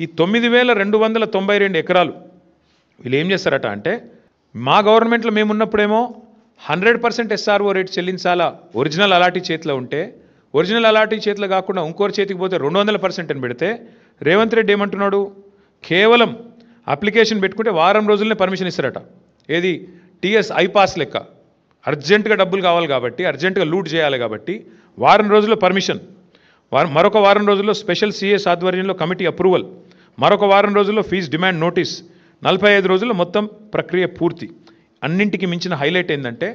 ఈ 9292 ఎకరాలు వీళ్ళు ఏం చేస్తారట అంటే, మా గవర్నమెంట్లో మేమున్నప్పుడేమో 100% ఎస్ఆర్ఓ రేట్ చెల్లించాలా ఒరిజినల్ అలాటీ చేతిలో ఉంటే, ఒరిజినల్ అలాటీ చేతిలో కాకుండా ఇంకోరి చేతికి పోతే 200% అని పెడితే, రేవంత్ రెడ్డి ఏమంటున్నాడు, కేవలం అప్లికేషన్ పెట్టుకుంటే వారం రోజుల్లోనే పర్మిషన్ ఇస్తారట. ఏది టీఎస్ ఐపాస్ లెక్క, అర్జెంటుగా డబ్బులు కావాలి కాబట్టి, అర్జెంటుగా లూట్ చేయాలి కాబట్టి వారం రోజుల్లో పర్మిషన్, మరొక వారం రోజుల్లో స్పెషల్ సిఎస్ ఆధ్వర్యంలో కమిటీ అప్రూవల్, మరొక వారం రోజుల్లో ఫీజు డిమాండ్ నోటీస్, 45 రోజుల్లో మొత్తం ప్రక్రియ పూర్తి. అన్నింటికి మించిన హైలైట్ ఏంటంటే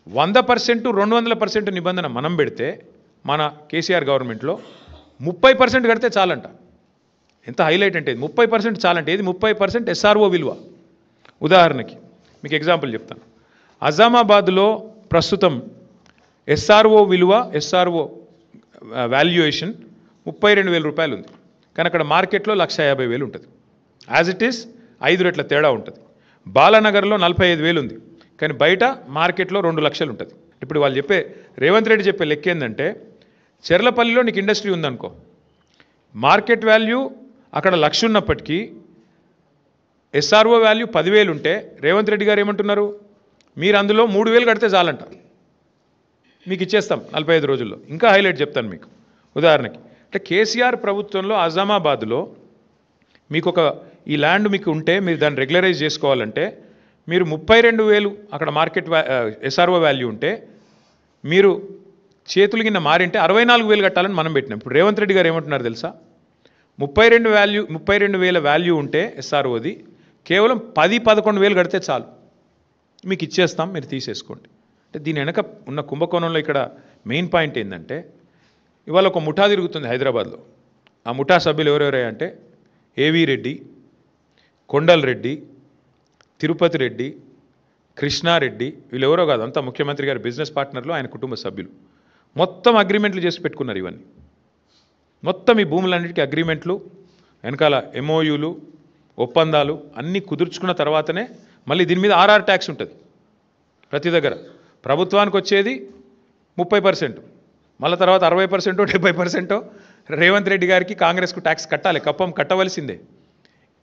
100% 200% నిబంధన మనం పెడితే మన కేసీఆర్ గవర్నమెంట్లో 30% కడితే చాలంట. ఎంత హైలైట్ అంటే 30% చాలంటే, ఏది 30% ఎస్ఆర్ఓ విలువ. ఉదాహరణకి మీకు ఎగ్జాంపుల్ చెప్తాను. అజామాబాద్లో ప్రస్తుతం ఎస్ఆర్ఓ విలువ, ఎస్ఆర్ఓ వాల్యుయేషన్ 32,000 రూపాయలు ఉంది. కానీ అక్కడ మార్కెట్లో 150,000 ఉంటుంది. యాజ్ ఇట్ ఈస్ 5 రెట్ల తేడా ఉంటుంది. బాలానగర్లో 45,000 ఉంది, కానీ బయట మార్కెట్లో 2 లక్షలు ఉంటుంది. ఇప్పుడు వాళ్ళు చెప్పే, రేవంత్ రెడ్డి చెప్పే లెక్క ఏంటంటే, చెర్లపల్లిలో నీకు ఇండస్ట్రీ ఉందనుకో, మార్కెట్ వాల్యూ అక్కడ 1,00,000 ఉన్నప్పటికీ ఎస్ఆర్ఓ వాల్యూ 10,000 ఉంటే రేవంత్ రెడ్డి గారు ఏమంటున్నారు, మీరు అందులో 3,000 కడితే చాలంట, మీకు ఇచ్చేస్తాం 45 రోజుల్లో. ఇంకా హైలైట్ చెప్తాను మీకు. ఉదాహరణకి అంటే కేసీఆర్ ప్రభుత్వంలో అజామాబాద్లో మీకు ఈ ల్యాండ్ మీకు ఉంటే, మీరు దాన్ని రెగ్యులరైజ్ చేసుకోవాలంటే మీరు 32,000 అక్కడ మార్కెట్ ఎస్ఆర్ఓ వాల్యూ ఉంటే, మీరు చేతులు కింద మారింటే 64,000 కట్టాలని మనం పెట్టినాం. ఇప్పుడు రేవంత్ రెడ్డి గారు ఏమంటున్నారు తెలుసా, 32,000 వాల్యూ ఉంటే ఎస్ఆర్ఓది, కేవలం 10-11,000 కడితే చాలు, మీకు ఇచ్చేస్తాం, మీరు తీసేసుకోండి. అంటే దీని వెనక ఉన్న కుంభకోణంలో ఇక్కడ మెయిన్ పాయింట్ ఏంటంటే, ఇవాళ ఒక ముఠా తిరుగుతుంది హైదరాబాద్లో. ఆ ముఠా సభ్యులు ఎవరెవరే అంటే, ఏవీ రెడ్డి, కొండల్ రెడ్డి, తిరుపతి రెడ్డి, కృష్ణారెడ్డి, వీళ్ళెవరో కాదు, అంతా ముఖ్యమంత్రి గారి బిజినెస్ పార్ట్నర్లు, ఆయన కుటుంబ సభ్యులు. మొత్తం అగ్రిమెంట్లు చేసి పెట్టుకున్నారు. ఇవన్నీ మొత్తం ఈ భూములన్నిటికీ అగ్రిమెంట్లు, వెనకాల ఎంఓయూలు, ఒప్పందాలు అన్నీ కుదుర్చుకున్న తర్వాతనే మళ్ళీ దీని మీద ఆర్ఆర్ ట్యాక్స్ ఉంటుంది. ప్రతి దగ్గర ప్రభుత్వానికి వచ్చేది 30%, మళ్ళీ తర్వాత 60%, 70% రేవంత్ రెడ్డి గారికి, కాంగ్రెస్కు ట్యాక్స్ కట్టాలి, కప్పం కట్టవలసిందే.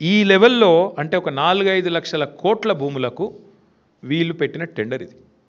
ఈ లెవెల్లో అంటే ఒక 4-5 లక్షల కోట్ల భూములకు వీళ్ళు పెట్టిన టెండర్ ఇది.